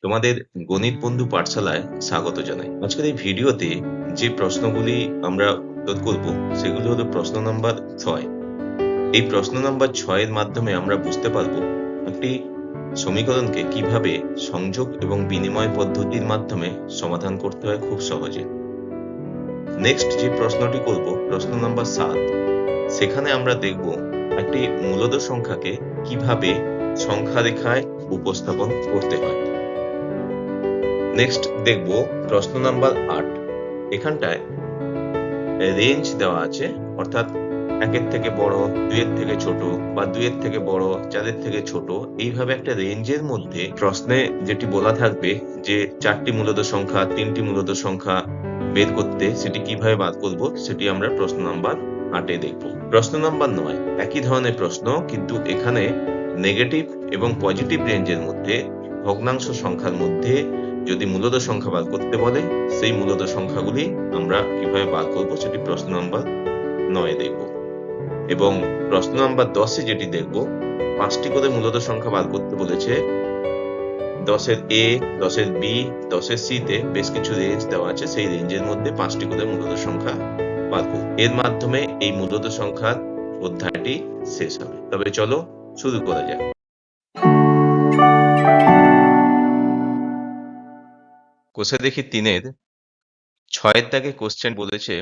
তোমাদের গণিত বন্ধু পাঠশালায় স্বাগত জানাই। আজকের এই ভিডিওতে যে প্রশ্নগুলি আমরা উত্তর করব সেগুলি হলো প্রশ্ন নাম্বার 6। এই প্রশ্ন নাম্বার 6 এর মাধ্যমে আমরা বুঝতে পারবো একটি সমীকরণকে কিভাবে সংযোগ এবং বিনিময় পদ্ধতির মাধ্যমে সমাধান করতে হয় খুব সহজে। নেক্সট যে প্রশ্নটি করব প্রশ্ন নাম্বার 7, সেখানে আমরা দেখব একটি মূলদ সংখ্যাকে কিভাবে সংখ্যা রেখায় উপস্থাপন করতে হয়। নেক্সট দেখব প্রশ্ন নাম্বার 8। এখানটায় রেঞ্জ দেওয়া আছে, অর্থাৎ 1-এর থেকে বড়, 2-এর থেকে ছোট বা 2-এর থেকে বড়, 4-এর থেকে ছোট, এইভাবে একটা রেঞ্জের মধ্যে প্রশ্নে যেটি বলা থাকবে যে 4টি মূলদ সংখ্যা, 3টি মূলদ সংখ্যা বের করতে, সেটি কিভাবে বার করব সেটি আমরা প্রশ্ন নাম্বার 8-এ দেখব। প্রশ্ন নাম্বার 9 একই ধরনের প্রশ্ন, কিন্তু এখানে নেগেটিভ এবং পজিটিভ রেঞ্জের মধ্যে ভগ্নাংশ সংখ্যার মধ্যে যদি মূলদ সংখ্যা বার করতে বলে, সেই মূলদ সংখ্যাগুলি আমরা কিভাবে বার করব সেটি প্রশ্ন নাম্বার 9 দেখব। এবং প্রশ্ন নাম্বার 10-এ যেটি দেখব, 5টি করে মূলদ সংখ্যা বার করতে বলেছে। 10-এর এ, 10-এর বি, 10-এর সি তে বেশ কিছু রেঞ্জ দেওয়া আছে, সেই রেঞ্জের মধ্যে 5টি করে মূলদ সংখ্যা বার করব। এর মাধ্যমে এই মূলদ সংখ্যার অধ্যায়টি শেষ হবে। তবে চলো শুরু করা যাক। কোষে দেখি 3-এর 6-এর দাগে কোশ্চেন বলেছে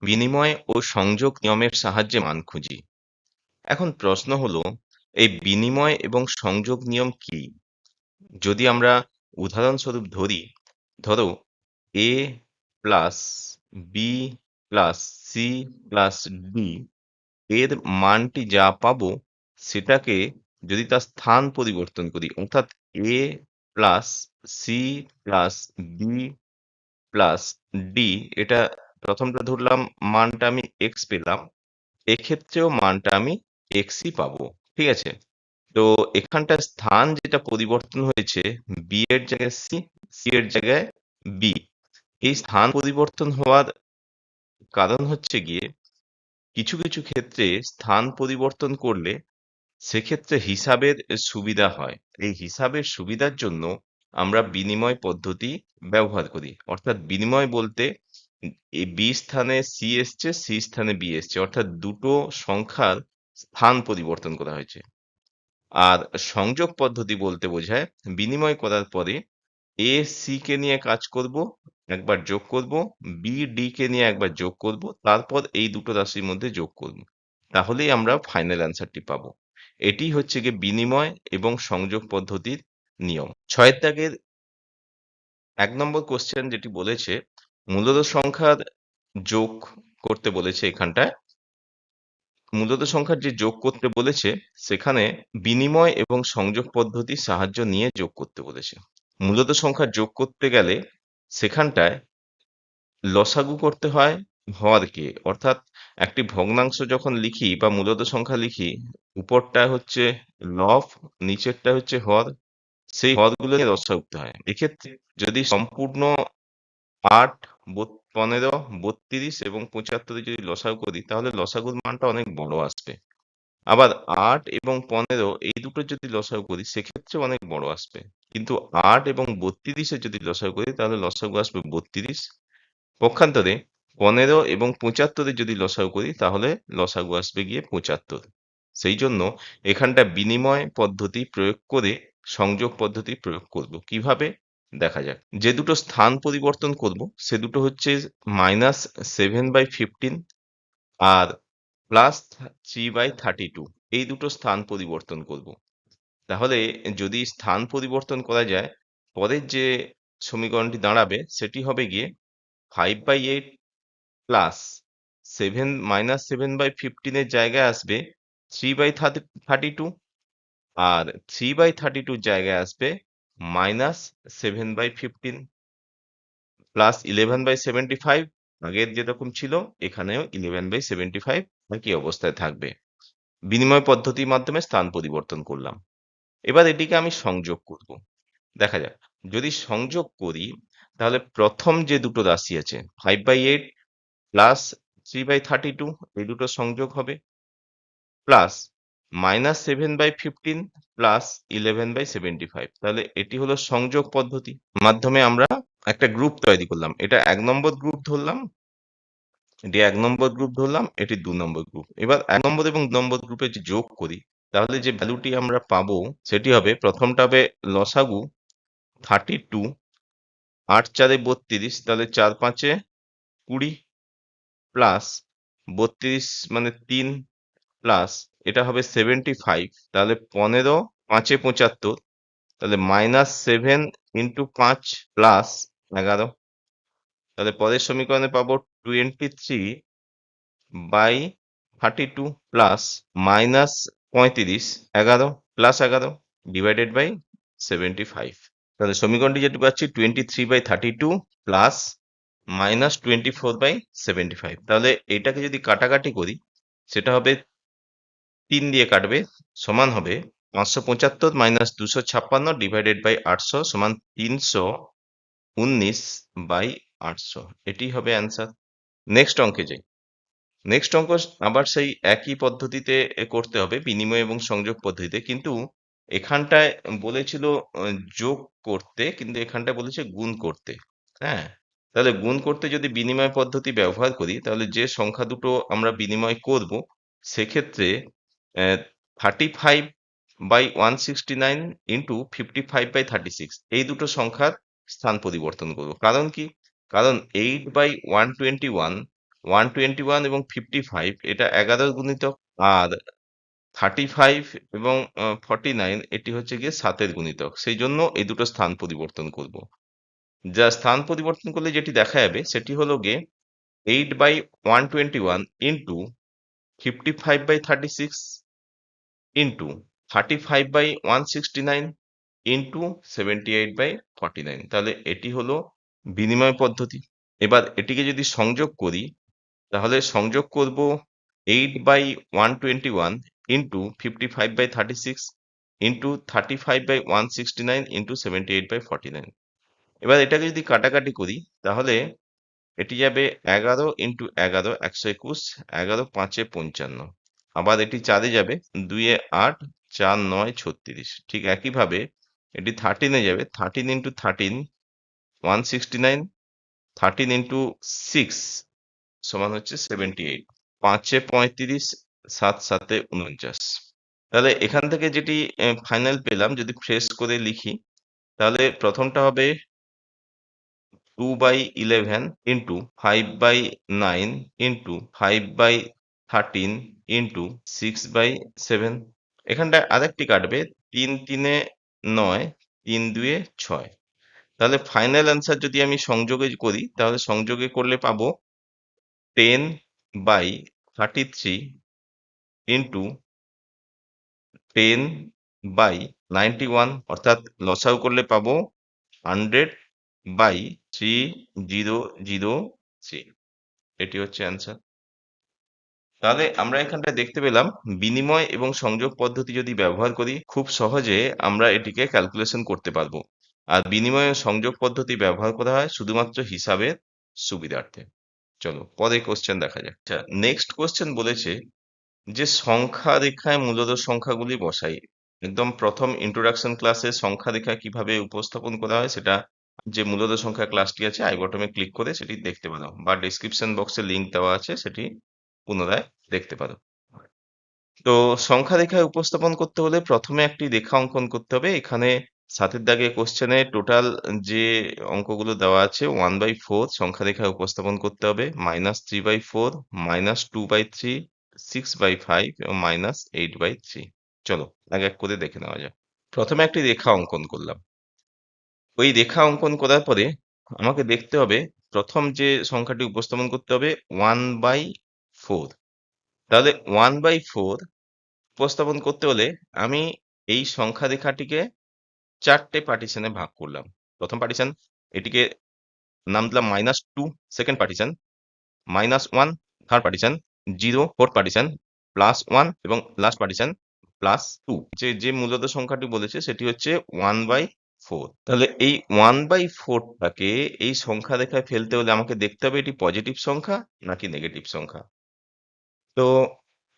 বিনিময় ও সংযোগ নিয়মের সাহায্যে মান খুঁজি। এখন প্রশ্ন হলো, এই বিনিময় এবং সংযোগ নিয়ম কি? যদি আমরা উদাহরণস্বরূপ ধরো a plus B plus C plus D, এর মানটি যা পাবো সেটাকে যদি তার স্থান পরিবর্তন করি, অর্থাৎ a plus C plus B plus D, এটা প্রথমটা ধরলাম মানটা আমি এক্স পেলাম, এক্ষেত্রেও মানটা আমি এক্সই পাবো। ঠিক আছে, তো এখানটা স্থান যেটা পরিবর্তন হয়েছে, বি এর জায়গায় সি, সি এর জায়গায় বি। এই স্থান পরিবর্তন হওয়ার কারণ হচ্ছে গিয়ে কিছু কিছু ক্ষেত্রে স্থান পরিবর্তন করলে সেক্ষেত্রে হিসাবের সুবিধা হয়। এই হিসাবের সুবিধার জন্য আমরা বিনিময় পদ্ধতি ব্যবহার করি। অর্থাৎ বিনিময় বলতে এই বি স্থানে সি এসছে, সি স্থানে বি এসছে, অর্থাৎ দুটো সংখ্যার স্থান পরিবর্তন করা হয়েছে। আর সংযোগ পদ্ধতি বলতে বোঝায় বিনিময় করার পরে এ সি কে নিয়ে কাজ করব, একবার যোগ করব, বি ডি কে নিয়ে একবার যোগ করব, তারপর এই দুটো রাশির মধ্যে যোগ করব, তাহলেই আমরা ফাইনাল অ্যান্সারটি পাবো। এটি হচ্ছে গিয়ে বিনিময় এবং সংযোগ পদ্ধতির নিয়ম। 6-এর দাগের 1 নম্বর কোশ্চেন যেটি বলেছে মূলদ সংখ্যার যোগ করতে বলেছে। এখানটায় মূলদ সংখ্যার যে যোগ করতে বলেছে সেখানে বিনিময় এবং সংযোগ পদ্ধতির সাহায্য নিয়ে যোগ করতে বলেছে। মূলদ সংখ্যার যোগ করতে গেলে সেখানটায় লসাগু করতে হয় হরকে, অর্থাৎ একটি ভগ্নাংশ যখন লিখি বা মূলদ সংখ্যা লিখি, উপরটা হচ্ছে লব, নিচেরটা হচ্ছে হর, সেই হরগুলো নিয়ে লসাগু করতে হয়। এক্ষেত্রে যদি সম্পূর্ণ 8, 15, 32 এবং 75 যদি লসাগু করি, তাহলে লসাগুর মানটা অনেক বড় আসবে। আবার 8 এবং 15 এই দুটোর যদি লসাগু করি সেক্ষেত্রে অনেক বড় আসবে। কিন্তু 8 এবং 32 এর যদি লসাগু করি তাহলে লসাগু আসবে 32। পক্ষান্তরে 15 এবং 75 এর যদি লসাগু করি তাহলে লসাগু আসবে গিয়ে 75। সেই জন্য এখানটা বিনিময় পদ্ধতি প্রয়োগ করে সংযোগ পদ্ধতি প্রয়োগ করব। কিভাবে দেখা যাক। যে দুটো স্থান পরিবর্তন করব সে দুটো হচ্ছে -7/15 আর +3/32, এই দুটো স্থান পরিবর্তন করব। তাহলে যদি স্থান পরিবর্তন করা যায়, পরের যে সমীকরণটি দাঁড়াবে সেটি হবে গিয়ে 5/8 প্লাস -7/15 এর জায়গায় আসবে 3/32, আর 3/32 জায়গায় আসবে -7/15 প্লাস 11/75। আগের যেরকম ছিল এখানেও 11/75 একই অবস্থায় থাকবে। বিনিময় পদ্ধতির মাধ্যমে স্থান পরিবর্তন করলাম। এবার এটিকে আমি সংযোগ করব। দেখা যাক, যদি সংযোগ করি তাহলে প্রথম যে দুটো রাশি আছে 5/8 প্লাস 3/32, এই দুটো সংযোগ হবে, প্লাস -7/15 প্লাস 11/75। তাহলে এটি হলো সংযোগ পদ্ধতি মাধ্যমে আমরা একটা গ্রুপ তৈরি করলাম। এটা ১ নম্বর গ্রুপ ধরলাম, এটি ১ নম্বর গ্রুপ ধরলাম, এটি ২ নম্বর গ্রুপ। এবার ১ নম্বর এবং ২ নম্বর গ্রুপে যে যোগ করি, তাহলে যে ভ্যালুটি আমরা পাবো সেটি হবে, প্রথমটা হবে লসাগু 32, ৮ ৪ এ ৩২, তাহলে ৪ ৫ এ ২০ প্লাস ৩২ মানে ৩ প্লাস এটা হবে 75, তাহলে ১৫ ৫ এ ৭৫, তাহলে -7 ইন্টু ৫ প্লাস ১১, তাহলে পরের সমীকরণে পাবো 23/32 প্লাস -35, ১১ প্লাস ১১ ডিভাইডেড বাই 75। তাহলে সমীকরণটি যেটি পাচ্ছি 23/32 প্লাস -24/75। তাহলে এটাকে যদি কাটাকাটি করি, সেটা হবে ৩ দিয়ে কাটবে, সমান হবে ৫৭৫ মাইনাস ২৫৬ ডিভাইডেড বাই ৮০০ সমান ৩১৯/৮০০। এটি হবে অ্যান্সার। নেক্সট অঙ্কে যাই। নেক্সট অঙ্ক আবার সেই একই পদ্ধতিতে করতে হবে, বিনিময় এবং সংযোগ পদ্ধতিতে, কিন্তু এখানটায় বলেছিল যোগ করতে, কিন্তু এখানটায় বলেছে গুণ করতে। হ্যাঁ, তাহলে গুণ করতে যদি বিনিময় পদ্ধতি ব্যবহার করি, তাহলে যে সংখ্যা দুটো আমরা বিনিময় করব সেক্ষেত্রে 35/169 ইন্টু 55/36 এই দুটো সংখ্যার স্থান পরিবর্তন করব। কারণ কি? কারণ 8/121, 121 এবং 55 এটা 11 এর গুণিতক, আর 35 এবং 49 এটি হচ্ছে গিয়ে 7 এর গুণিতক। সেই জন্য এই দুটো স্থান পরিবর্তন করব। যা স্থান পরিবর্তন করলে যেটি দেখা যাবে সেটি হলো গিয়ে 8/121 ইন্টু 55/36 ইন্টু 35/169 ইন্টু 78/49। তাহলে এটি হলো বিনিময় পদ্ধতি। এবার এটিকে যদি সংযোগ করি, তাহলে সংযোগ করব 8/121 ইন্টু 55/36 ইন্টু 35/169 ইন্টু 78/49। এবার এটাকে যদি কাটাকাটি করি, তাহলে এটি যাবে 11 ইন্টু 11 121, 11 ৫ এ 55, আবার এটি 4 এ যাবে, 2 এ 8, 4 9 36। ঠিক একইভাবে এটি 13 এ যাবে, 13 ইন্টু 13 169, 13 ইন্টু 6 সমান হচ্ছে 78, 5 এ 35, 7 7 এ 49। তাহলে এখান থেকে যেটি ফাইনাল পেলাম, যদি ফ্রেশ করে লিখি, তাহলে প্রথমটা হবে 2/11 ইন্টু 5/9 ইন্টু 5/13 ইন্টু 6/7। এখানটায় আরেকটি কাটবে, 3 3 এ 9, 3 2 এ 6। তাহলে ফাইনাল অ্যান্সার যদি আমি সংযোগে করি, তাহলে সংযোগে করলে পাবো 10/33 ইন্টু 10/91, অর্থাৎ লসাগু করলে পাবো 100/3003। এটি হচ্ছে অ্যান্সার। তাহলে আমরা এখানটায় দেখতে পেলাম, বিনিময় এবং সংযোগ পদ্ধতি যদি ব্যবহার করি, খুব সহজে আমরা এটিকে ক্যালকুলেশন করতে পারবো। আর বিনিময় ও সংযোগ পদ্ধতি ব্যবহার করা হয় শুধুমাত্র হিসাবের সুবিধার্থে। চলো পরের কোশ্চেন দেখা যাক। আচ্ছা, নেক্সট কোশ্চেন বলেছে যে সংখ্যা রেখায় মূলদ সংখ্যাগুলি বসাই। একদম প্রথম ইন্ট্রোডাকশন ক্লাসে সংখ্যা রেখা কিভাবে উপস্থাপন করা হয়, সেটা যে মূলদ সংখ্যা ক্লাসটি আছে, আই বটমে ক্লিক করে সেটি দেখতে পারো, বা ডেসক্রিপশন বক্সে লিঙ্ক দেওয়া আছে, সেটি পুনরায় দেখতে পারো। তো সংখ্যা রেখায় উপস্থাপন করতে হলে প্রথমে একটি রেখা অঙ্কন করতে হবে। এখানে সাতের দাগে কোশ্চেনে টোটাল যে অঙ্কগুলো দেওয়া আছে, 1/4 সংখ্যা রেখায় উপস্থাপন করতে হবে, -3/4, -2/3, 6/5 এবং -8/3। চলো এক এক করে দেখে নেওয়া যাক। প্রথমে একটি রেখা অঙ্কন করলাম। ওই রেখা অঙ্কন করার পরে আমাকে দেখতে হবে, প্রথম যে সংখ্যাটি উপস্থাপন করতে হবে 1/4। তাহলে 1/4 উপস্থাপন করতে হলে আমি এই সংখ্যা রেখাটিকে 4টে পার্টিশনে ভাগ করলাম। প্রথম পার্টিশন, এটিকে নাম দিলাম -2, second partition -1, third partition 0, fourth partition +1 এবং লাস্ট পার্টিশন +2। যে মূলদ সংখ্যাটি বলেছে সেটি হচ্ছে 1/4। তাহলে এই 1/4 টাকে এই সংখ্যা রেখায় ফেলতে হলে আমাকে দেখতে হবে এটি পজিটিভ সংখ্যা নাকি নেগেটিভ সংখ্যা। তো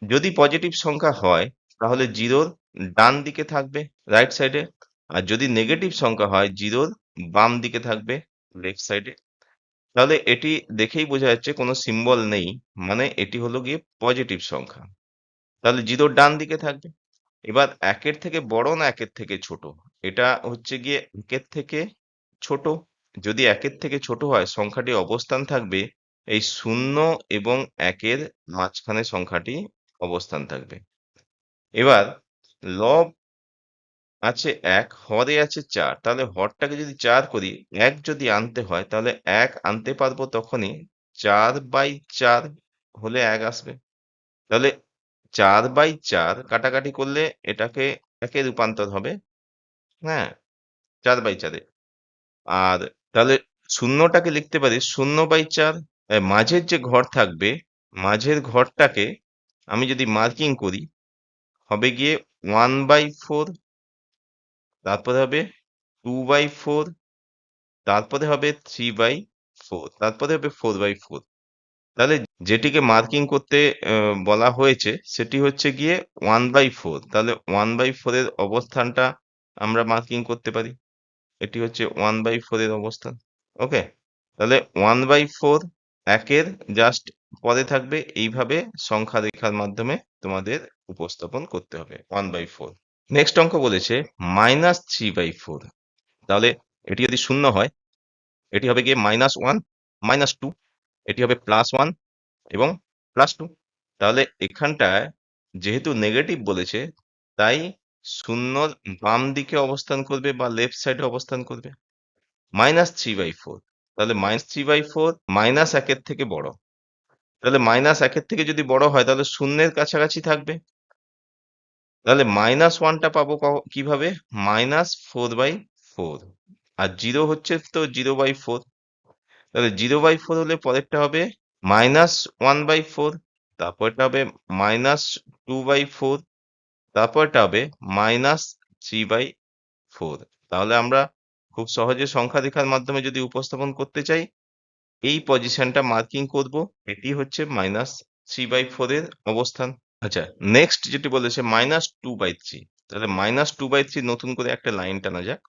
যদি পজিটিভ সংখ্যা হয়, তাহলে জিরোর ডান দিকে থাকবে রাইট সাইডে, আর যদি নেগেটিভ সংখ্যা হয় জিরোর বাম দিকে থাকবে লেফট সাইডে। তাহলে এটি দেখেই বোঝা যাচ্ছে কোনো সিম্বল নেই, মানে এটি হলো গিয়ে পজিটিভ সংখ্যা। তাহলে জিরোর ডান দিকে থাকবে। এবার একের থেকে বড় না একের থেকে ছোট? এটা হচ্ছে গিয়ে একের থেকে ছোট। যদি একের থেকে ছোট হয় সংখ্যাটি অবস্থান থাকবে এই 0 এবং 1 এর মাঝখানে সংখ্যাটি অবস্থান থাকবে। এবার লব আছে 1, হরে আছে 4, তাহলে হরটাকে যদি 4 করি, 1 যদি আনতে হয় তাহলে 1 আনতে পারবো তখনই 4/4 হলে 1 আসবে। তাহলে 4/4 কাটাকাটি করলে এটাকে 1 এ রূপান্তর হবে। হ্যাঁ, 4/4 এ। আর তাহলে শূন্যটাকে লিখতে পারি 0/4। মাঝের যে ঘর থাকবে, মাঝের ঘরটাকে আমি যদি মার্কিং করি হবে গিয়ে 1/4, তারপরে হবে 2/4, তারপরে হবে 3/4, তারপরে হবে 4/4। তাহলে যেটিকে মার্কিং করতে বলা হয়েছে সেটি হচ্ছে গিয়ে 1/4। তাহলে 1/4 এর অবস্থানটা আমরা মার্কিং করতে পারি। এটি হচ্ছে 1/4 এর অবস্থান। ওকে? তাহলে 1/4 একের জাস্ট পরে থাকবে, এইভাবে সংখ্যা রেখার মাধ্যমে তোমাদের উপস্থাপন করতে হবে 1/4। নেক্সট অঙ্ক বলেছে -3/4। তাহলে এটি যদি শূন্য হয় এটি হবে গিয়ে -1, -2, এটি হবে +1 এবং +2। তাহলে এখানটায় যেহেতু নেগেটিভ বলেছে তাই শূন্যর বাম দিকে অবস্থান করবে বা লেফট সাইডে অবস্থান করবে। -3/4, তাহলে -3/4 -1 এর থেকে বড়। তাহলে -1 এর থেকে যদি বড় হয় তাহলে শূন্যের কাছাকাছি থাকবে। তাহলে -1 টা পাবো কিভাবে? -4/4, আর 0 হচ্ছে তো 0/4। তাহলে 0/4 হলে পরেরটা হবে -1/4, তারপরটা হবে -2/4, তারপরটা হবে -3/4। তাহলে আমরা খুব সহজে সংখ্যা রেখার মাধ্যমে যদি উপস্থাপন করতে চাই এই পজিশনটা মার্কিং করব। এটি হচ্ছে -3/4 এর অবস্থান। আচ্ছা, নেক্সট যেটি বলেছে -2/3। তাহলে -2/3 নতুন করে একটা লাইন টানা যাক।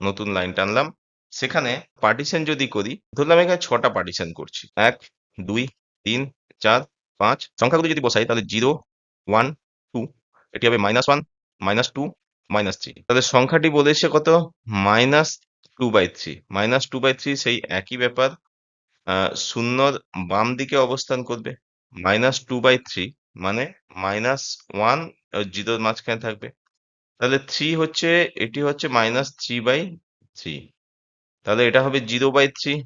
নতুন লাইন টানলাম। সেখানে পার্টিশন যদি করি, ধরলাম এখানে 6টা পার্টিশন করছি। 1, 2, 3, 4, 5। সংখ্যাগুলো যদি বসাই তাহলে 0, 1, 2, এটি হবে -1, -2, -3। তাহলে সংখ্যাটি বলেছে কত? -2/3। -2/3 সেই একই ব্যাপার। শূন্যর বাম দিকে অবস্থান করবে। -2/3 মানে -1 ও 0 র মাঝখানে থাকবে। তাহলে 3 হচ্ছে, এটি হচ্ছে -3/3। তাহলে এটা হবে 0/3,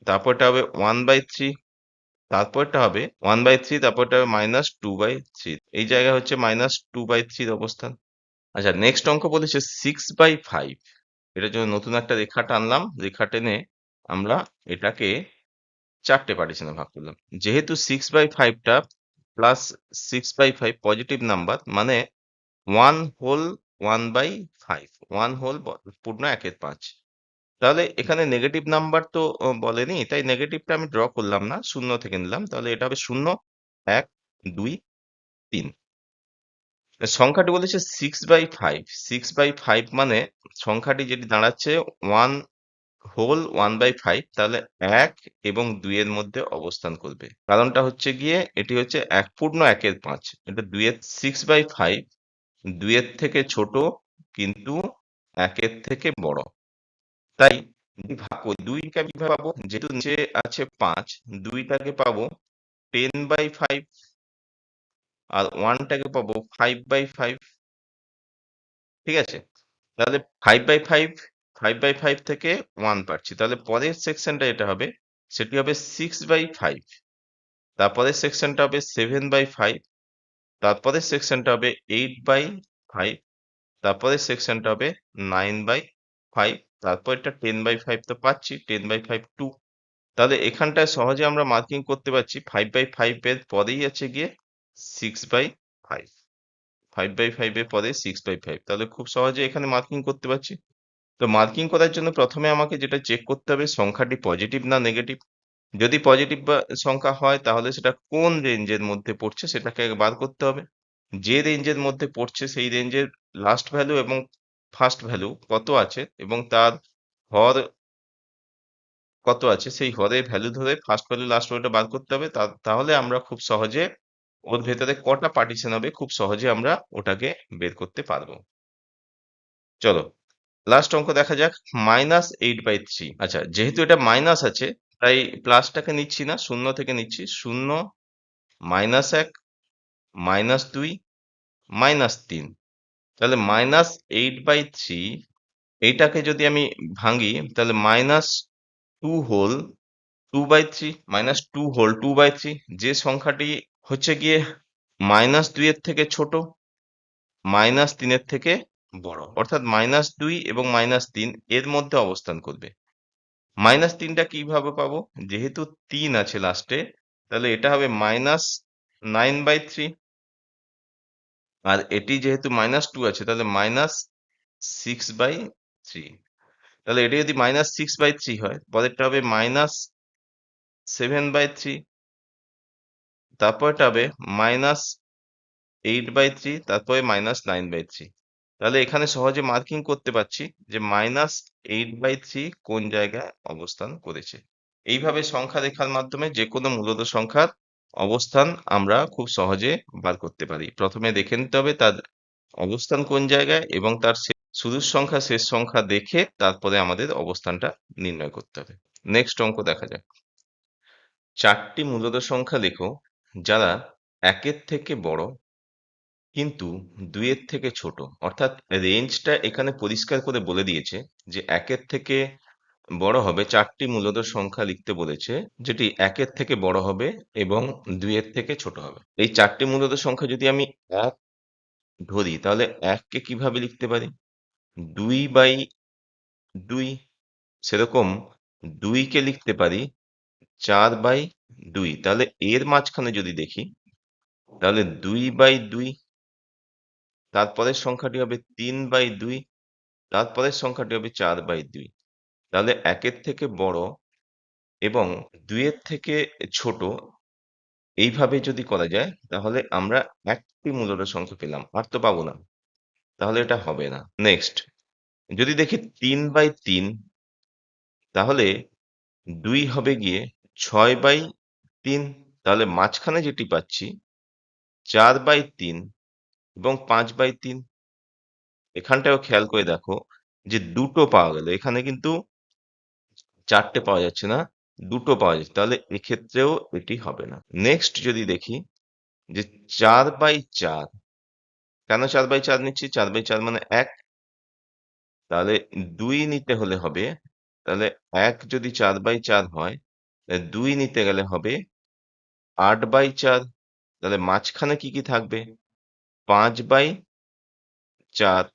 তারপরটা হবে 1/3, তারপরটা হবে 1/3, তারপরটা হবে -2/3। এই জায়গায় হচ্ছে -2/3 র অবস্থান। আচ্ছা, নেক্সট অঙ্ক বলেছে 6/5। এটার জন্য নতুন একটা রেখা টানলাম। রেখা টেনে আমরা এটাকে 4টে পার্টিশনে ভাগ করলাম। যেহেতু 6/5 টা প্লাস 6/5 পজিটিভ নাম্বার, মানে 1 হোল 1/5, 1 হোল পূর্ণ 1/5। তাহলে এখানে নেগেটিভ নাম্বার তো বলেনি, তাই নেগেটিভটা আমি ড্র করলাম না, 0 থেকে নিলাম। তাহলে এটা হবে 0, 1, 2, 3। সংখ্যাটি বলেছে 6/5। 6/5 মানে সংখ্যাটি যেটি দাঁড়াচ্ছে 1 হোল 1/5, তাহলে 1 এবং 2 এর মধ্যে অবস্থান করবে। কারণটা হচ্ছে গিয়ে এটি হচ্ছে 1 পূর্ণ 1/5। এটা 2 এর 6/5 2 এর থেকে ছোট কিন্তু 1 এর থেকে বড়। তাই যদি ভাগ করি 2 কে আমি কিভাবে পাবো? যেহেতু নিচে আছে 5, 2 টাকে পাবো 10/5 আর 1 টাকে পাবো 5/5। ঠিক আছে? তাহলে 5/5, 5/5 থেকে 1 পাচ্ছি। তাহলে পরের সেকশনটা যেটা হবে সেটি হবে 6/5, তারপরের সেকশনটা হবে 7/5, তারপরের সেকশনটা হবে 8/5, তারপরের সেকশনটা হবে 9/5, তারপরেরটা 10/5 তো পাচ্ছি, 10/5 2। তাহলে এখানটায় সহজে আমরা মার্কিং করতে পারছি 5/5 এর পরেই আছে গিয়ে 6/5। 5/5 এর পরে 6/5। তাহলে খুব সহজে এখানে মার্কিং করতে পারছি। তো মার্কিং করার জন্য প্রথমে আমাকে যেটা চেক করতে হবে সংখ্যাটি পজিটিভ না নেগেটিভ। যদি পজিটিভ সংখ্যা হয় তাহলে সেটা কোন রেঞ্জের মধ্যে পড়ছে সেটাকে আগে বার করতে হবে। যে রেঞ্জের মধ্যে পড়ছে সেই রেঞ্জের লাস্ট ভ্যালু এবং ফার্স্ট ভ্যালু কত আছে এবং তার হর কত আছে সেই হরের ভ্যালু ধরে ফার্স্ট ভ্যালু লাস্ট ভ্যালুটা বার করতে হবে। তাহলে আমরা খুব সহজে ওর ভেতরে কটা পার্টিশন হবে খুব সহজে আমরা ওটাকে বের করতে পারবো। চলো লাস্ট অঙ্ক দেখা যাক। -8/3। আচ্ছা, যেহেতু এটা মাইনাস আছে তাই প্লাসটাকে নিচ্ছি না, শূন্য থেকে নিচ্ছি। 0, -1, -2, -3। তাহলে -8/3 এইটাকে যদি আমি ভাঙি তাহলে -2 হোল 2/3, -2 হোল 2/3। যে সংখ্যাটি হচ্ছে গিয়ে -2 এর থেকে ছোট, -3 এর থেকে বড়, অর্থাৎ -2 এবং -3 এর মধ্যে অবস্থান করবে। -3টা কিভাবে পাবো? যেহেতু 3 আছে লাস্টে তাহলে এটা হবে -9/3, আর এটি যেহেতু -2 আছে তাহলে -6/3। তাহলে এটি যদি -6/3 হয় পরেরটা হবে -7/3, তারপরটা হবে -8/3, তারপরে -9/3। তাহলে এখানে সহজে মার্কিং করতে পারছি যে -8/3 কোন জায়গায় অবস্থান করেছে। এইভাবে সংখ্যা রেখার মাধ্যমে যে কোনো মূলদ সংখ্যার অবস্থান আমরা খুব সহজে বার করতে পারি। প্রথমে দেখে নিতে হবে তার অবস্থান কোন জায়গায় এবং তার শুরুর সংখ্যা শেষ সংখ্যা দেখে তারপরে আমাদের অবস্থানটা নির্ণয় করতে হবে। নেক্সট অঙ্ক দেখা যাক। 4টি মূলদ সংখ্যা লেখো যারা 1-এর থেকে বড় কিন্তু 2-এর থেকে ছোট। অর্থাৎ রেঞ্জটা এখানে পরিষ্কার করে বলে দিয়েছে যে 1-এর থেকে বড় হবে, 4টি মূলদ সংখ্যা লিখতে বলেছে যেটি 1-এর থেকে বড় হবে এবং 2-এর থেকে ছোট হবে। এই 4টি মূলদ সংখ্যা যদি আমি 1 ধরি তাহলে 1 কে কিভাবে লিখতে পারি? 2/2। সেরকম 2 কে লিখতে পারি 4/2। তাহলে এর মাঝখানে যদি দেখি তাহলে 2/2, তারপরের সংখ্যাটি হবে 3/2, তারপরের সংখ্যাটি হবে 4/2। তাহলে 1-এর থেকে বড় এবং 2-এর থেকে ছোট এইভাবে যদি করা যায় তাহলে আমরা একটি মূলদ সংখ্যা পেলাম, আর তো পাবো না, তাহলে এটা হবে না। নেক্সট যদি দেখি 3/3 তাহলে 2 হবে গিয়ে 6/3। তাহলে মাঝখানে যেটি পাচ্ছি 4/3 এবং 5/3। এখানটাও খেয়াল করে দেখো যে দুটো পাওয়া গেল, এখানে কিন্তু 4টে পাওয়া যাচ্ছে না, দুটো পাওয়া যাচ্ছে, তাহলে এক্ষেত্রেও এটি হবে না। নেক্সট যদি দেখি যে 4/4, কেন 4/4 নিচ্ছি? 4/4 মানে 1, তাহলে 2 নিতে হলে হবে, তাহলে 1 যদি 4/4 হয় 2 নিতে গেলে হবে 8/4। তাহলে মাঝখানে কি থাকবে? 5/4,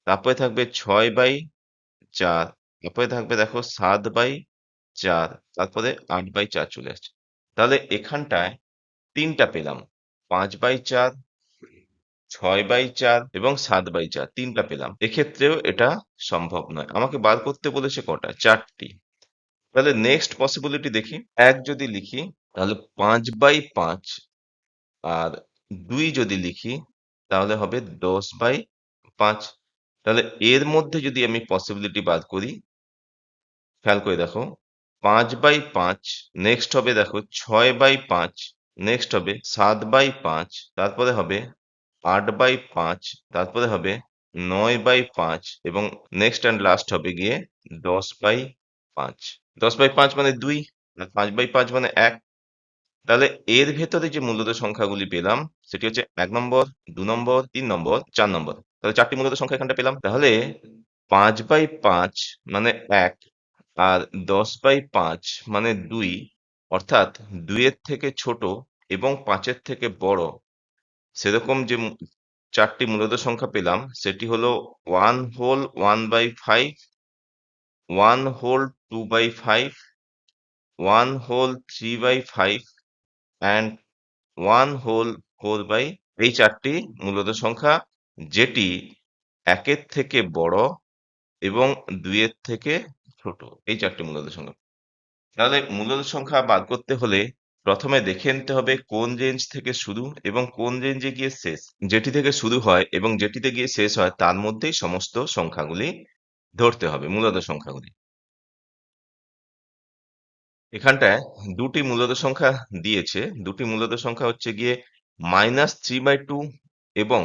তারপরে থাকবে 6/4, তারপরে থাকবে দেখো 7/4, তারপরে 8/4 চলে আসছে। তাহলে এখানটায় 3টা পেলাম, 5/4, 6/4 এবং 7/4, 3টা পেলাম। এক্ষেত্রেও এটা সম্ভব নয়। আমাকে বার করতে বলেছে কটা? 4টি। তাহলে নেক্সট পসিবিলিটি দেখি। 1 যদি লিখি তাহলে 5/5, আর 2 যদি লিখি তাহলে হবে 10/5। তাহলে এর মধ্যে যদি আমি পসিবিলিটি বার করি, খেয়াল করে দেখো 5/5, নেক্সট হবে দেখো 6/5, নেক্সট হবে 7/5, তারপরে হবে 8/5, তারপরে হবে 9/5 এবং নেক্সট এন্ড লাস্ট হবে গিয়ে 10/5। 10/5 মানে 2 আর 5/5 মানে 1। তাহলে এর ভেতরে যে মূলদ সংখ্যাগুলি পেলাম সেটি হচ্ছে 1 নম্বর, 2 নম্বর, 3 নম্বর, 4 নম্বর। তাহলে 4টি মূলদ সংখ্যা এখানটা পেলাম। তাহলে 5/5 মানে 1 আর 10/5 মানে 2, অর্থাৎ 2 এর থেকে ছোট এবং 5 এর থেকে বড় সেরকম যে 4টি মূলদ সংখ্যা পেলাম সেটি হলো 1 whole 1/5, 1 whole 2/5, 1 whole 3/5 and 1 whole 4/, এই 4টি মূলদ সংখ্যা যেটি 1 এর থেকে বড় এবং 2 এর থেকে ছোট। এই 4টি মূলদ সংখ্যা। তাহলে মূলদ সংখ্যা বার করতে হলে প্রথমে দেখে নিতে হবে কোন রেঞ্জ থেকে শুরু এবং কোন রেঞ্জে গিয়ে শেষ। যেটি থেকে শুরু হয় এবং যেটিতে গিয়ে শেষ হয় তার মধ্যেই সমস্ত সংখ্যাগুলি ধরতে হবে, মূলদ সংখ্যাগুলি। এখানটায় দুটি মূলদ সংখ্যা দিয়েছে। দুটি মূলদ সংখ্যা হচ্ছে গিয়ে -3/2 এবং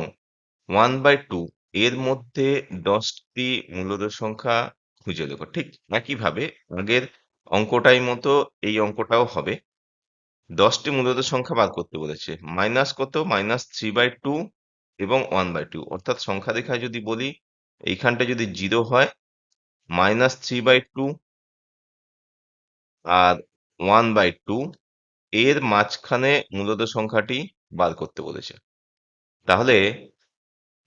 1/2। এর মধ্যে 10টি মূলদ সংখ্যা খুঁজে দেখো। ঠিক একইভাবে আগের অঙ্কটাই মতো এই অঙ্কটাও হবে। 10টি মূলদ সংখ্যা বার করতে বলেছে। মাইনাস কত? -3/2 এবং 1/2। অর্থাৎ সংখ্যা রেখায় যদি বলি এইখানটা যদি 0 হয়, -3/2 আর 1/2 এর মাঝখানে মূলদ সংখ্যাটি বার করতে বলেছে। তাহলে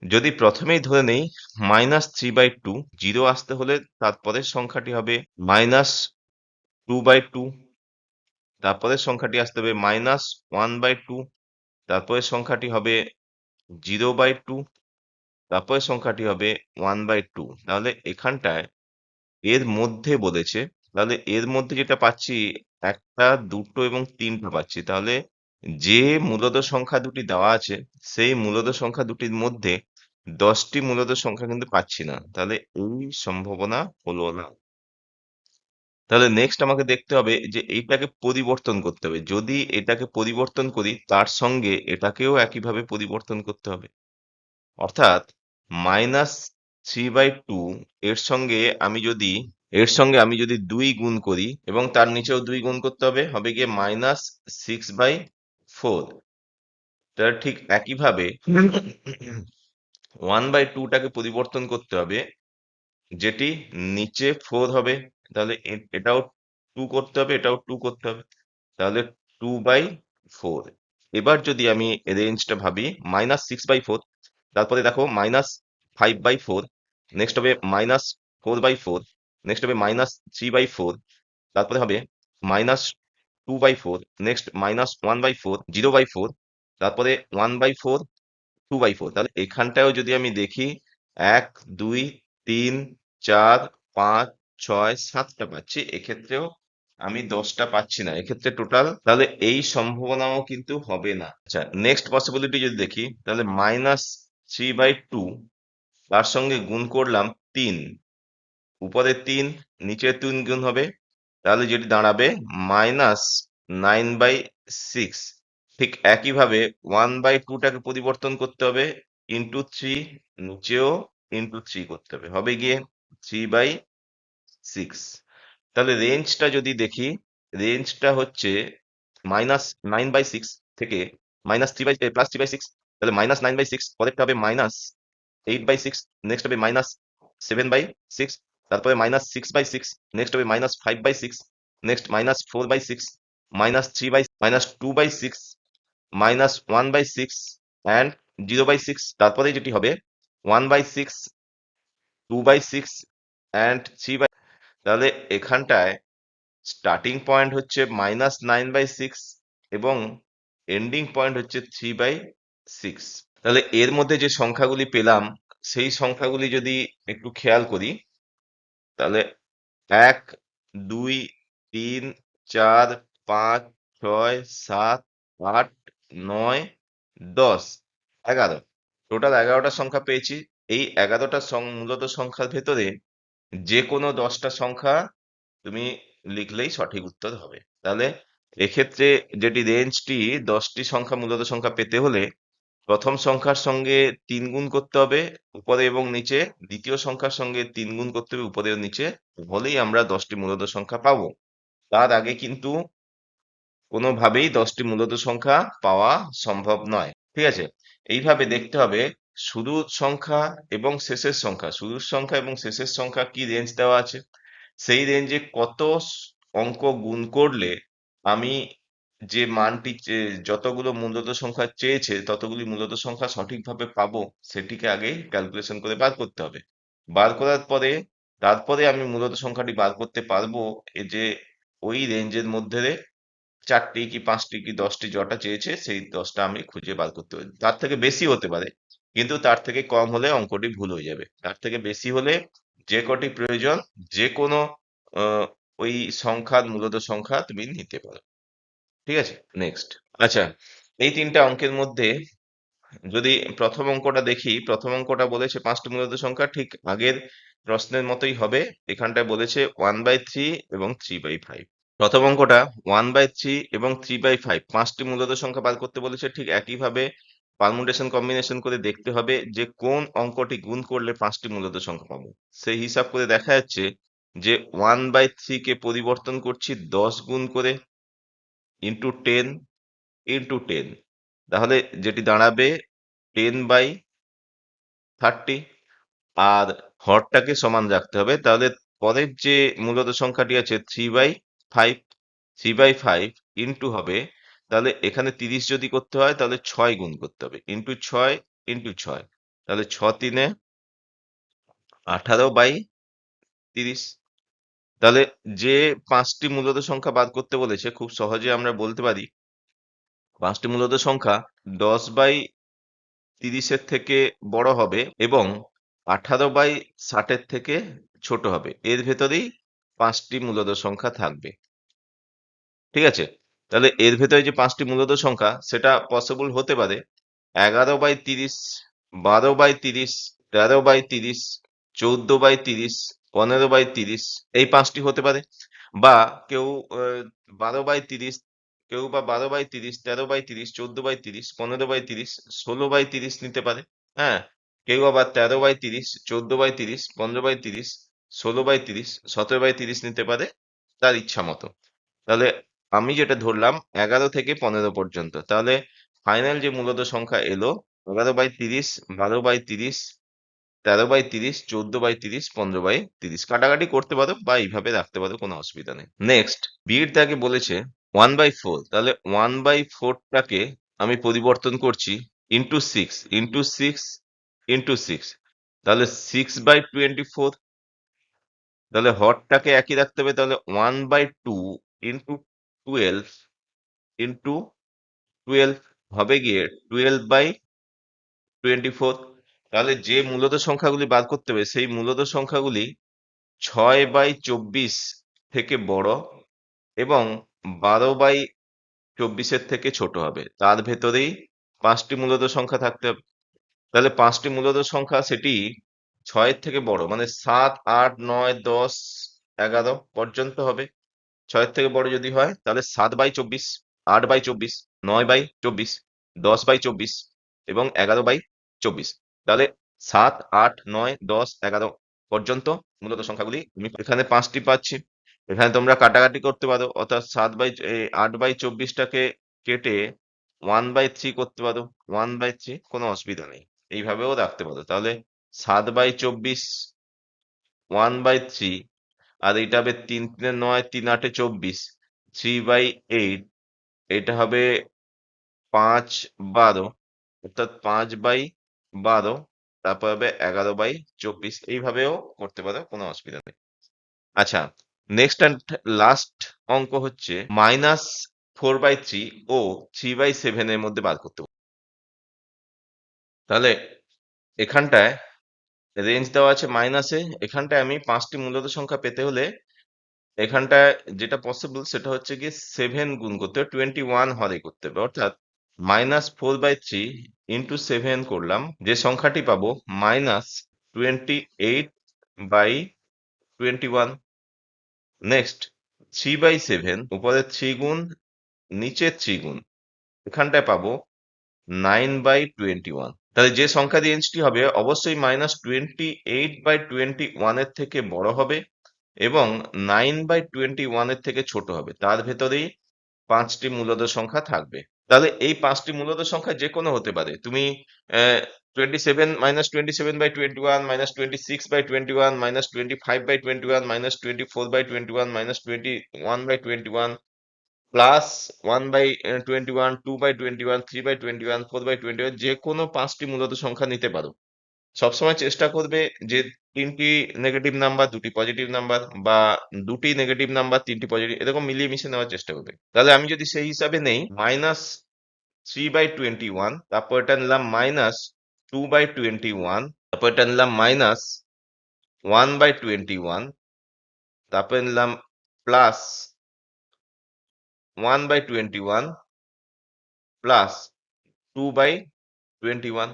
যদি প্রথমেই ধরে নেই -3/2, 0 আসতে হলে তারপরের সংখ্যাটি হবে -2/2, তারপরের সংখ্যাটি আসতে হবে -1/2, তারপরের সংখ্যাটি হবে 0/2, তারপরের সংখ্যাটি হবে 1/2। তাহলে এখানটায় এর মধ্যে বলেছে, তাহলে এর মধ্যে যেটা পাচ্ছি 1টা, 2টো এবং 3টা পাচ্ছি। তাহলে যে মূলদ সংখ্যা দুটি দেওয়া আছে সেই মূলদ সংখ্যা দুটির মধ্যে 10টি মূলদ সংখ্যা কিন্তু পাচ্ছি না। তাহলে এই সম্ভাবনা হলো না। তাহলে নেক্সট আমাকে দেখতে হবে যে এইটাকে পরিবর্তন করতে হবে। যদি এটাকে পরিবর্তন করি তার সঙ্গে এটাকেও একইভাবে পরিবর্তন করতে হবে। অর্থাৎ -3/2 এর সঙ্গে আমি যদি 2 গুণ করি এবং তার নিচেও 2 গুণ করতে হবে, হবে গিয়ে -6/4। তাহলে ঠিক একইভাবে 1/2 টাকে পরিবর্তন করতে হবে, যেটি নিচে 4 হবে। তাহলে এটাও 2 করতে হবে, এটাও 2 করতে হবে। তাহলে 2/4। এবার যদি আমি রেঞ্জটা ভাবি -6/4, তারপরে দেখো -5/4, নেক্সট হবে -4/4, নেক্সট হবে -3/4, তারপরে হবে -2/4, নেক্সট -1/4, 0/4, তারপরে 1/4, 2/4। তাহলে এখানটাও যদি আমি দেখি 1, 2, 3, 4, 5, 6, 7টা পাচ্ছি। এক্ষেত্রেও আমি 10টা পাচ্ছি না। এক্ষেত্রে টোটাল তাহলে এই সম্ভাবনাও কিন্তু হবে না। আচ্ছা, নেক্সট পসিবিলিটি যদি দেখি তাহলে -3/2 তার সঙ্গে গুণ করলাম 3, উপরে 3 নিচে 3 গুণ হবে, তাহলে যেটি দাঁড়াবে -9/6। ঠিক একইভাবে 1/2 টাকে পরিবর্তন করতে হবে, ইন্টু 3, নিচেও ইন্টু 3 করতে হবে, হবে গিয়ে 3/6। তাহলে রেঞ্জটা যদি দেখি, রেঞ্জটা হচ্ছে -9/6 থেকে +3/6। তাহলে -9/6, পরেরটা হবে -8/6, নেক্সট হবে -7/6, তারপরে -6/6, নেক্সট হবে -5/6, নেক্সট -4/6, -2/6, -1/6 অ্যান্ড 0/6। তারপরে যেটি হবে 1/6, 2/6 অ্যান্ড 3/। তাহলে এখানটায় স্টার্টিং পয়েন্ট হচ্ছে -9/6 এবং এন্ডিং পয়েন্ট হচ্ছে 3/6। তাহলে এর মধ্যে যে সংখ্যাগুলি পেলাম সেই সংখ্যাগুলি যদি একটু খেয়াল করি, তাহলে 1, 2, 3, 4, 5, 6, 7, 8, 9, 10, 11। টোটাল 11টা সংখ্যা পেয়েছি। এই 11টা মূলত সংখ্যার ভেতরে যে কোনো 10টা সংখ্যা তুমি লিখলেই সঠিক উত্তর হবে। তাহলে এক্ষেত্রে যেটি রেঞ্জটি 10টি সংখ্যা মূলত সংখ্যা পেতে হলে প্রথম সংখ্যার সঙ্গে 3 গুণ করতে হবে উপরে এবং নিচে, দ্বিতীয় সংখ্যার সঙ্গে 3 গুণ করতে হবে উপরে ও নিচে, হলেই আমরা 10টি মূলত সংখ্যা পাবো। তার আগে কিন্তু কোনোভাবেই 10টি মূলত সংখ্যা পাওয়া সম্ভব নয়। ঠিক আছে? এইভাবে দেখতে হবে শুরুর সংখ্যা এবং শেষের সংখ্যা। শুরুর সংখ্যা এবং শেষের সংখ্যা কি রেঞ্জ দেওয়া আছে, সেই রেঞ্জে কত অঙ্ক গুণ করলে আমি যে মানটি যতগুলো মূলত সংখ্যা চেয়েছে ততগুলি মূলত সংখ্যা সঠিকভাবে পাবো, সেটিকে আগে ক্যালকুলেশন করে বার করতে হবে। বার করার পরে তারপরে আমি মূলত সংখ্যাটি বার করতে পারবো যে ওই রেঞ্জের মধ্যে 4টি কি 5টি কি 10টি যটা চেয়েছে সেই 10টা আমি খুঁজে বার করতে পারি। তার থেকে বেশি হতে পারে, কিন্তু তার থেকে কম হলে অঙ্কটি ভুল হয়ে যাবে। তার থেকে বেশি হলে যে কটি প্রয়োজন যে কোনো ওই সংখ্যার মূলত সংখ্যা তুমি নিতে পারো। ঠিক আছে, নেক্সট। আচ্ছা, এই তিনটা অঙ্কের মধ্যে যদি প্রথম অঙ্কটা দেখি, প্রথম অঙ্কটা বলেছে পাঁচটি মূলত সংখ্যা, ঠিক আগের প্রশ্নের মতোই হবে। এখানটায় বলেছে 1/3 এবং 3/5। প্রথম অঙ্কটা 1/3 এবং 3/5 পাঁচটি মূলত সংখ্যা বার করতে বলেছে। ঠিক একইভাবে পারমুটেশন কম্বিনেশন করে দেখতে হবে যে কোন অঙ্কটি গুণ করলে পাঁচটি মূলত সংখ্যা পাবো। সেই হিসাব করে দেখা যাচ্ছে যে 1/3 কে পরিবর্তন করছি 10 গুণ করে ইন্টু 10 ইন্টু 10, তাহলে যেটি দাঁড়াবে 10/30। আর হরটাকে সমান রাখতে হবে, তাহলে পরের যে মূলত সংখ্যাটি আছে 3/5, 3/5 ইন্টু হবে, তাহলে এখানে 30 যদি করতে হয় তাহলে 6 গুণ করতে হবে, ইন্টু 6 ইন্টু 6, তাহলে 6×3 = 18/30। তাহলে যে পাঁচটি মূলত সংখ্যা বাদ করতে বলেছে, খুব সহজে আমরা বলতে পারি পাঁচটি মূলত সংখ্যা 10/30 থেকে বড় হবে এবং 18/60 থেকে ছোট হবে। এর ভেতরেই পাঁচটি মূলত সংখ্যা থাকবে। ঠিক আছে, তাহলে এর ভেতরে যে পাঁচটি মূলত সংখ্যা সেটা পসিবল হতে পারে 11/30, 12/30, 13/30, 14/30, 15/30, এই পাঁচটি হতে পারে। বা কেউ 12/30, কেউ বা 12/30, 13/30, 14/30, 15/30, 16/30 নিতে পারে। হ্যাঁ, কেউ আবার 13/30, 14/30, 15/30, 16/30, 17/30 নিতে পারে তার ইচ্ছা মতো। তাহলে আমি যেটা ধরলাম 11 থেকে 15 পর্যন্ত, তাহলে ফাইনাল যে মূলত সংখ্যা এলো 11/30, 12/30, 13/30, 14/30, 15/30। কাটাকাটি করতে পারো বা এইভাবে রাখতে পারো, কোনো অসুবিধা নেই। নেক্সট, বিয়ের দাগে বলেছে 1/4, তাহলে 1/4টাকে আমি পরিবর্তন করছি ইন্টু 6 ইন্টু 6 ইন্টু 6, তাহলে 6/24। তাহলে হরটাকে একই রাখতে হবে, তাহলে 1/2 ইন্টু 12 ইন্টু 12 হবে গিয়ে 12/24। তাহলে যে মূলত সংখ্যাগুলি বাদ করতে হবে সেই মূলত সংখ্যাগুলি 6/24 থেকে বড় এবং 12/24 থেকে ছোট হবে। তার ভেতরেই পাঁচটি মূলত সংখ্যা থাকতে হবে। তাহলে পাঁচটি মূলত সংখ্যা সেটি 6 থেকে বড়, মানে 7, 8, 9, 10, 11 পর্যন্ত হবে। 6 থেকে বড় যদি হয় তাহলে 7/24, 8/24, 9/24, 10/24 এবং 11/24। তাহলে 7, 8, 9, 10, 11 পর্যন্ত মূলত সংখ্যাগুলি আমি এখানে পাঁচটি পাচ্ছি। এখানে তোমরা কাটাকাটি করতে পারো, অর্থাৎ 8/24টাকে কেটে 1/3 করতে পারো, 1/3, কোনো অসুবিধা নেই। এইভাবেও রাখতে পারো। তাহলে 7/24, 1/3, আর এটা হবে 3×9, 3×8 = 24, 3/8, এটা হবে 5/12, অর্থাৎ 5/12, তারপর হবে 11/24। এইভাবেও করতে পারো, কোনো অসুবিধা নেই। আচ্ছা, নেক্সট অ্যান্ড লাস্ট অঙ্ক হচ্ছে -4/3 ও 3/7 এর মধ্যে বার করতে হবে। তাহলে এখানটায় রেঞ্জ দেওয়া আছে মাইনাসে, এখানটায় আমি পাঁচটি মূলত সংখ্যা পেতে হলে এখানটায় যেটা পসিবল সেটা হচ্ছে গিয়ে 7 গুণ করতে হবে, 21 হরে করতে হবে। অর্থাৎ -4/3 ইন্টু 7 করলাম, যে সংখ্যাটি পাবো -28/21। নেক্সট 3/7, উপরে 3 গুণ, নিচে 3 গুণ, এখানটায় পাবো 9/21। তাহলে যে সংখ্যা রেঞ্জটি হবে অবশ্যই -28/21 এর থেকে বড় হবে এবং 9/21 এর থেকে ছোট হবে। তার ভেতরেই পাঁচটি মূলত সংখ্যা থাকবে। তাহলে এই পাঁচটি মূলত সংখ্যা যে কোনো হতে পারে। তুমি 27 -27/21, -26/21, -25/21, -24/21, -21/21, প্লাস 1/21, 2/21, 3/21, 4/21, যে কোনো পাঁচটি মূলত সংখ্যা নিতে পারো। সবসময় চেষ্টা করবে যে তিনটি নেগেটিভ নাম্বার, দুটি পজিটিভ নাম্বার, বা দুটি নেগেটিভ নাম্বার, তিনটি পজিটিভ, এরকম মিলিয়ে মিশিয়ে নেওয়ার চেষ্টা করবে। তাহলে আমি যদি সেই হিসাবে নেই -3/21, তারপর এটা নিলাম -2/21, তারপর এটা নিলাম -1/21, তারপরে নিলাম প্লাস 1/21 প্লাস 2/21।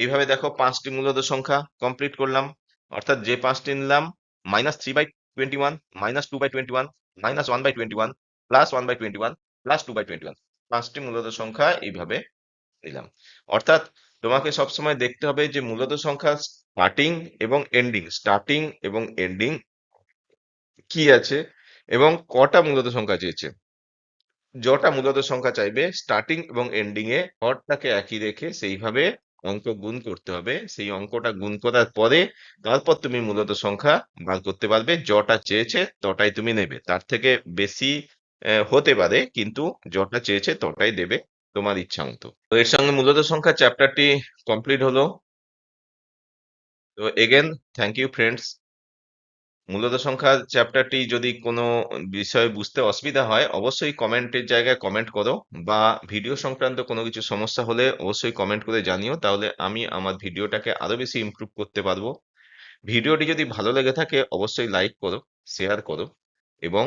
এইভাবে দেখো 5টি মূলদ সংখ্যা কমপ্লিট করলাম। অর্থাৎ যে 5টি নিলাম, -3/21, -2/21, -1/21, +1/21, +2/21, 5টি মূলদ সংখ্যা এইভাবে নিলাম। অর্থাৎ তোমাকে সবসময় দেখতে হবে যে মূলদ সংখ্যা স্টার্টিং এবং এন্ডিং কি আছে এবং কটা মূলদ সংখ্যা চেয়েছে। যটা মূলদ সংখ্যা চাইবে স্টার্টিং এবং এন্ডিং এ হরটাকে একই রেখে সেইভাবে অঙ্ক গুণ করতে হবে। সেই অঙ্কটা গুণ করার পরে তারপর তুমি মূলদ সংখ্যা বার করতে পারবে। যটা চেয়েছে তটাই তুমি নেবে, তার থেকে বেশি হতে পারে, কিন্তু যটা চেয়েছে তটাই দেবে তোমার ইচ্ছা মতো। তো এর সঙ্গে মূলদ সংখ্যা চ্যাপ্টারটি কমপ্লিট হলো। তো এগেন থ্যাংক ইউ ফ্রেন্ডস। মূলদ সংখ্যা চ্যাপ্টারটি যদি কোনো বিষয় বুঝতে অসুবিধা হয় অবশ্যই কমেন্টের জায়গায় কমেন্ট করো, বা ভিডিও সংক্রান্ত কোনো কিছু সমস্যা হলে অবশ্যই কমেন্ট করে জানিও, তাহলে আমি আমার ভিডিওটাকে আরো বেশি ইমপ্রুভ করতে পারবো। ভিডিওটি যদি ভালো লেগে থাকে অবশ্যই লাইক করো, শেয়ার করো এবং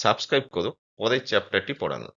সাবস্ক্রাইব করো পরের চ্যাপ্টারটি পড়ানো।